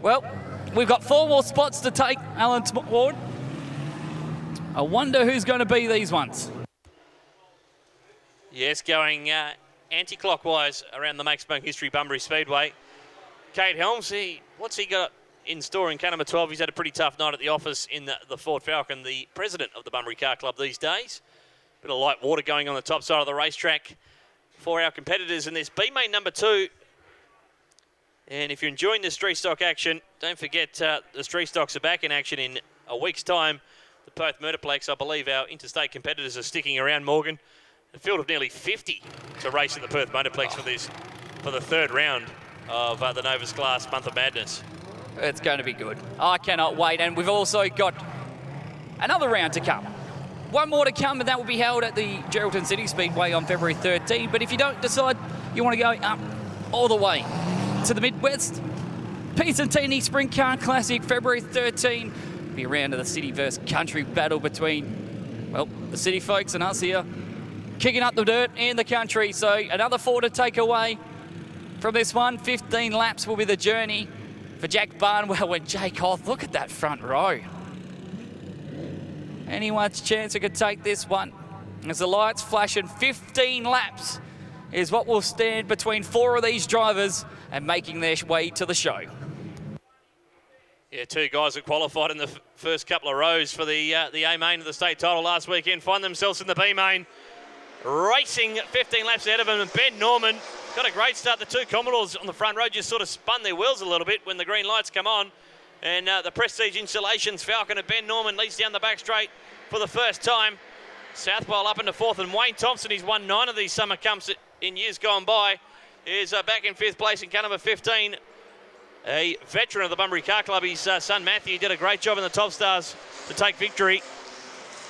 Well, we've got 4 more spots to take, Alan Ward. I wonder who's going to be these ones. Yes, going anti-clockwise around the Max Monk History Bunbury Speedway. Cade Helms, what's he got in store in car number 12? He's had a pretty tough night at the office in the Ford Falcon, the president of the Bunbury Car Club these days. Bit of light water going on the top side of the racetrack for our competitors in this B-main number 2. And if you're enjoying this street stock action, don't forget the street stocks are back in action in a week's time. The Perth Murderplex, I believe our interstate competitors are sticking around, Morgan. A field of nearly 50 to race at the Perth Motorplex for the 3rd round of the Novus Class Month of Madness. It's going to be good. I cannot wait. And we've also got another round to come. One more to come, and that will be held at the Geraldton City Speedway on February 13. But if you don't decide you want to go up all the way to the Midwest, Pisantini Sprint Car Classic, February 13. Be a round of the city versus country battle between, well, the city folks and us here, kicking up the dirt in the country. So another 4 to take away from this one. 15 laps will be the journey for Jack Barnwell and Jake Hoth. Look at that front row. Anyone's chance who could take this one. As the lights flash, and 15 laps is what will stand between 4 of these drivers and making their way to the show. Yeah, 2 guys that qualified in the first couple of rows for the A-main of the state title last weekend find themselves in the B-main, racing 15 laps ahead of them. And Ben Norman got a great start. The 2 Commodores on the front row just sort of spun their wheels a little bit when the green lights come on. And the Prestige Installations Falcon of Ben Norman leads down the back straight for the first time. Southpole up into 4th, and Wayne Thompson, he's won 9 of these summer comps in years gone by, is back in 5th place in car number 15. A veteran of the Bunbury Car Club, his son Matthew did a great job in the Top Stars to take victory.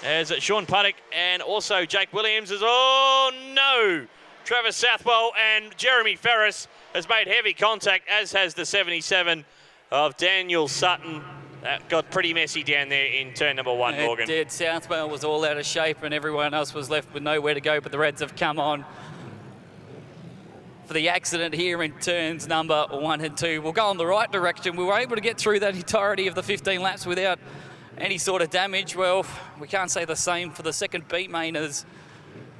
As Sean Puddock and also Jake Williams is, oh no! Travis Southwell and Jeremy Ferris has made heavy contact, as has the 77 of Daniel Sutton. That got pretty messy down there in turn number 1, Morgan. It did. Southwell was all out of shape and everyone else was left with nowhere to go, but the Reds have come on for the accident here in turns number 1 and 2. We'll go in the right direction. We were able to get through that entirety of the 15 laps without any sort of damage. Well, we can't say the same for the second B-main, as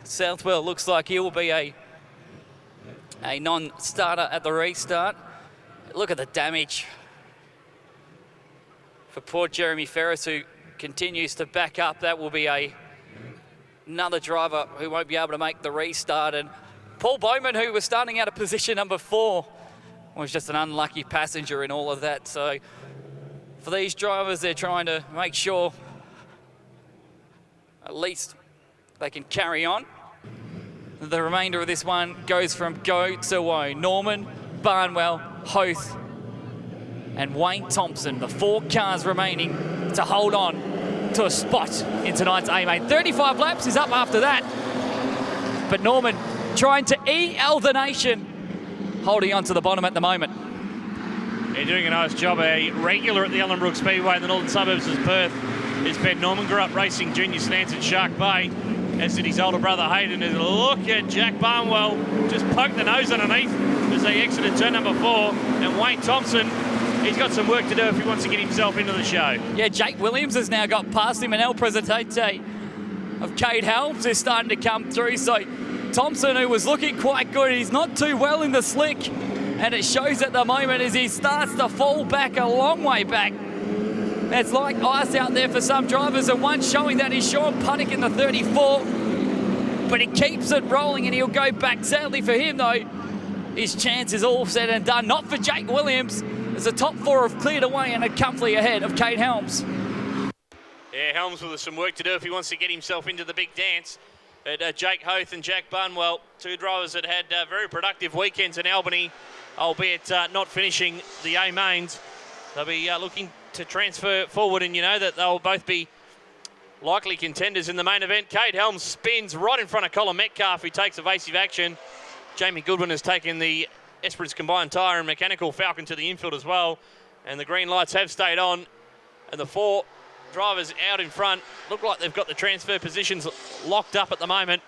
Southwell looks like he will be a non-starter at the restart. Look at the damage for poor Jeremy Ferris, who continues to back up. That will be another driver who won't be able to make the restart. And Paul Bowman, who was starting out of position number 4, was just an unlucky passenger in all of that. So for these drivers, they're trying to make sure at least they can carry on. The remainder of this one goes from go to woe. Norman, Barnwell, Hoth, and Wayne Thompson, the 4 cars remaining to hold on to a spot in tonight's A-main. 35 laps is up after that. But Norman trying to EL the nation, holding on to the bottom at the moment. Yeah, doing a nice job. A regular at the Ellenbrook Speedway in the northern suburbs of Perth is Ben Norman. Grew up racing junior slants at Shark Bay, as did his older brother Hayden. And look at Jack Barnwell just poked the nose underneath as they exited turn number 4. And Wayne Thompson, he's got some work to do if he wants to get himself into the show. Yeah, Jake Williams has now got past him, and El Presidente of Cade Helms is starting to come through. So Thompson, who was looking quite good, he's not too well in the slick, and it shows at the moment as he starts to fall back a long way back. It's like ice out there for some drivers, and one showing that is Sean Puddock in the 34, but he keeps it rolling and he'll go back. Sadly for him though, his chance is all said and done. Not for Jake Williams, as the top 4 have cleared away and are comfortably ahead of Cade Helms. Yeah, Helms with some work to do if he wants to get himself into the big dance. But Jake Hoth and Jack Barnwell, 2 drivers that had very productive weekends in Albany, albeit not finishing the A-mains. They'll be looking to transfer forward, and you know that they'll both be likely contenders in the main event. Cade Helms spins right in front of Colin Metcalf, who takes evasive action. Jamie Goodwin has taken the Esperance combined tyre and mechanical Falcon to the infield as well. And the green lights have stayed on, and the 4 drivers out in front look like they've got the transfer positions locked up at the moment.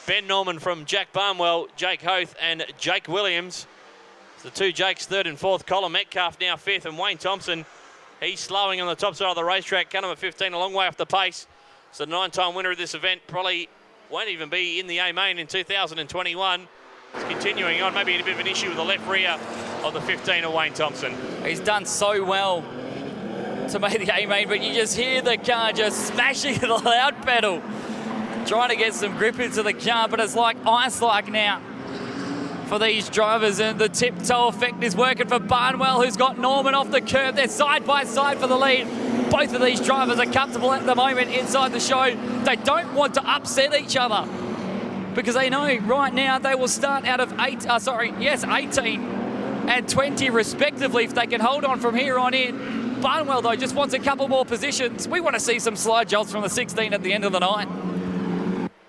Ben Norman from Jack Barnwell, Jake Hoth and Jake Williams. The two Jakes, third and fourth. Colin Metcalf now fifth, and Wayne Thompson, he's slowing on the top side of the racetrack. Cut him at 15, a long way off the pace. So the 9-time winner of this event probably won't even be in the A-main in 2021. It's continuing on, maybe a bit of an issue with the left rear of the 15 of Wayne Thompson. He's done so well to make the A-main, but you just hear the car just smashing the loud pedal, trying to get some grip into the car, but it's like ice-like now for these drivers, and the tiptoe effect is working for Barnwell, who's got Norman off the curb. They're side by side for the lead. Both of these drivers are comfortable at the moment inside the show. They don't want to upset each other because they know right now they will start out of 18 and 20 respectively if they can hold on from here on in. Barnwell, though, just wants a couple more positions. We want to see some slide jobs from the 16 at the end of the night.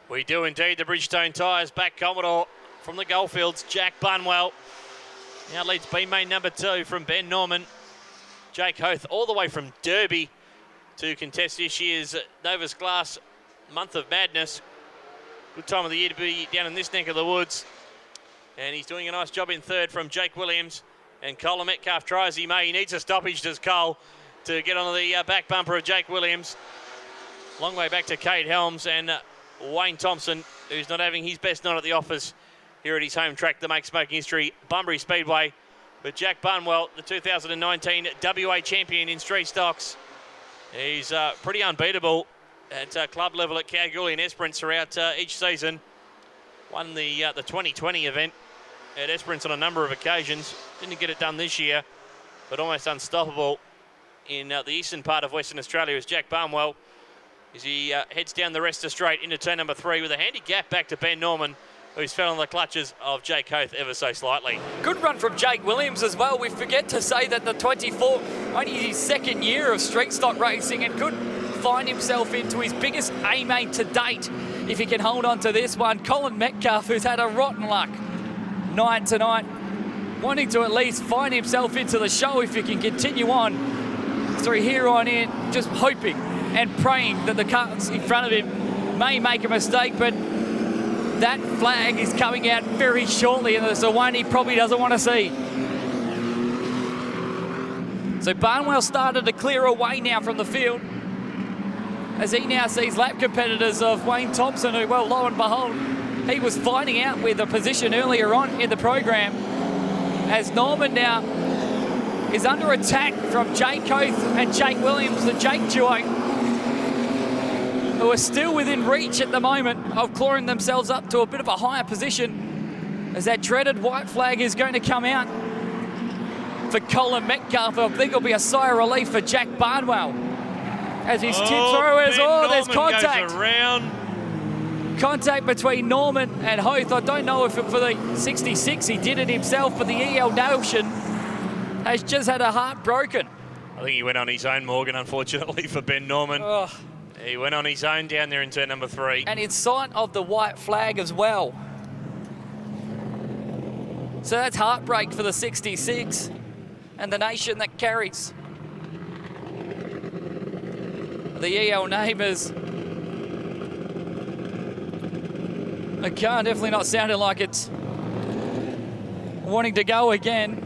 We do indeed. The Bridgestone tyres back Commodore from the Goldfields. Jack Bunwell now leads B-main number 2 from Ben Norman. Jake Hoth all the way from Derby to contest this year's Novus Glass Month of Madness. Good time of the year to be down in this neck of the woods. And he's doing a nice job in third from Jake Williams. And Colin Metcalf try as he may. He needs a stoppage, does Cole, to get on the back bumper of Jake Williams. Long way back to Cade Helms and Wayne Thompson, who's not having his best night at the office here at his home track to make smoking history, Bunbury Speedway. But Jack Bunwell, the 2019 WA champion in street stocks, he's pretty unbeatable at club level at Kalgoorlie and Esperance throughout each season. Won the 2020 event at Esperance on a number of occasions. Didn't get it done this year, but almost unstoppable in the eastern part of Western Australia is Jack Bunwell as he heads down the rest of straight into turn number 3 with a handy gap back to Ben Norman, who's fell on the clutches of Jake Hoth ever so slightly. Good run from Jake Williams as well. We forget to say that the 24, only his second year of street stock racing, and could find himself into his biggest A-main to date if he can hold on to this one. Colin Metcalf, who's had a rotten luck night tonight, wanting to at least find himself into the show if he can continue on through here on in, just hoping and praying that the cars in front of him may make a mistake, but that flag is coming out very shortly, and it's the one he probably doesn't want to see. So Barnwell started to clear away now from the field as he now sees lap competitors of Wayne Thompson, who, well, lo and behold, he was finding out with a position earlier on in the program, as Norman now is under attack from Jake Hoth and Jake Williams, the Jake duo, who are still within reach at the moment of clawing themselves up to a bit of a higher position as that dreaded white flag is going to come out for Colin Metcalf. I think it'll be a sigh of relief for Jack Barnwell as he's tipped through as there's contact. Goes around. Contact between Norman and Hoth. I don't know if for the 66 he did it himself, but the EL Notion has just had a heart broken. I think he went on his own, Morgan, unfortunately for Ben Norman. Oh. He went on his own down there in turn number 3. And in sight of the white flag as well. So that's heartbreak for the 66 and the nation that carries the EL neighbours. The car definitely not sounding like it's wanting to go again.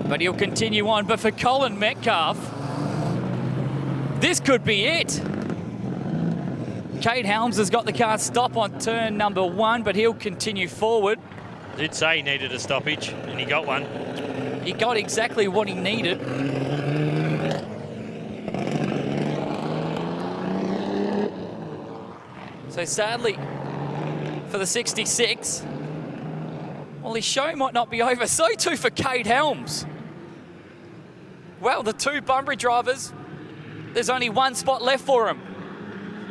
But he'll continue on. But for Colin Metcalf, this could be it. Cade Helms has got the car stop on turn number 1, but he'll continue forward. Did say he needed a stoppage, and he got one. He got exactly what he needed. So sadly, for the 66, well, his show might not be over. So too for Cade Helms. Well, the two Bunbury drivers, there's only one spot left for him.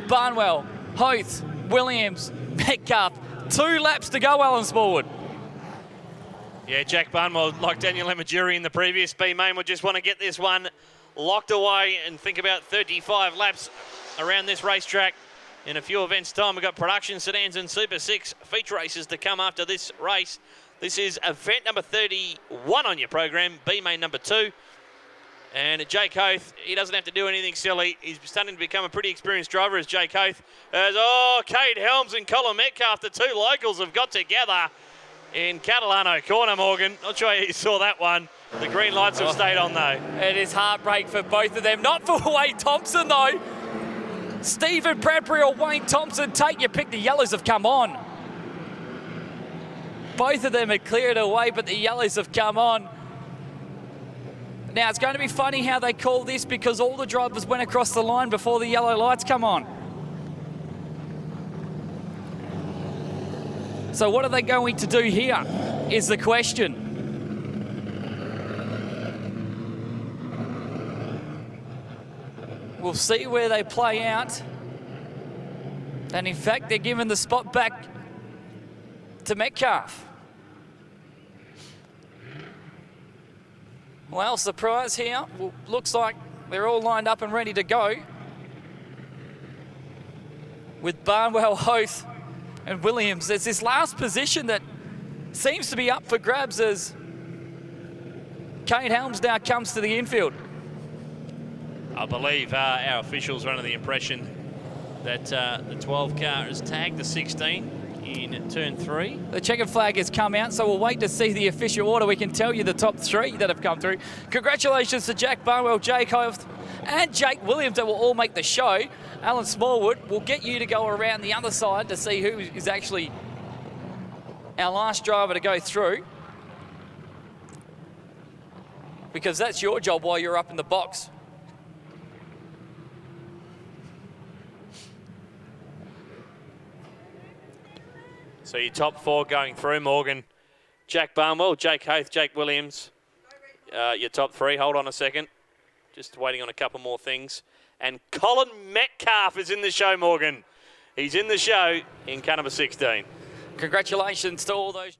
Barnwell, Hoth, Williams, Metcalf. 2 laps to go, Alan Smallwood. Yeah, Jack Barnwell, like Daniel Emajiri in the previous B-main, will just want to get this one locked away and think about 35 laps around this racetrack. In a few events' time, we've got production sedans and Super 6 feature races to come after this race. This is event number 31 on your program, B-main number 2. And Jake Oath, he doesn't have to do anything silly. He's starting to become a pretty experienced driver as Jake Oath. Cade Helms and Colin Metcalf, the two locals, have got together in Catalano Corner, Morgan. Not sure you saw that one. The green lights have stayed on, though. It is heartbreak for both of them. Not for Wayne Thompson, though. Stephen Bradbury or Wayne Thompson, take your pick. The yellows have come on. Both of them had cleared away, but the yellows have come on. Now, it's going to be funny how they call this because all the drivers went across the line before the yellow lights come on. So what are they going to do here is the question. We'll see where they play out. And in fact, they're giving the spot back to Metcalf. Well, surprise here. Well, looks like they're all lined up and ready to go. With Barnwell, Oath and Williams. There's this last position that seems to be up for grabs as Kane Helms now comes to the infield. I believe our officials are under the impression that the 12 car is tagged the 16 in turn 3. The checkered flag has come out, so we'll wait to see the official order. We can tell you the top 3 that have come through. Congratulations to Jack Barnwell, Jake Oath, and Jake Williams that will all make the show. Alan Smallwood will get you to go around the other side to see who is actually our last driver to go through, because that's your job while you're up in the box. So your top 4 going through, Morgan. Jack Barnwell, Jake Oath, Jake Williams. Your top 3, hold on a second. Just waiting on a couple more things. And Colin Metcalf is in the show, Morgan. He's in the show in car number 16. Congratulations to all those.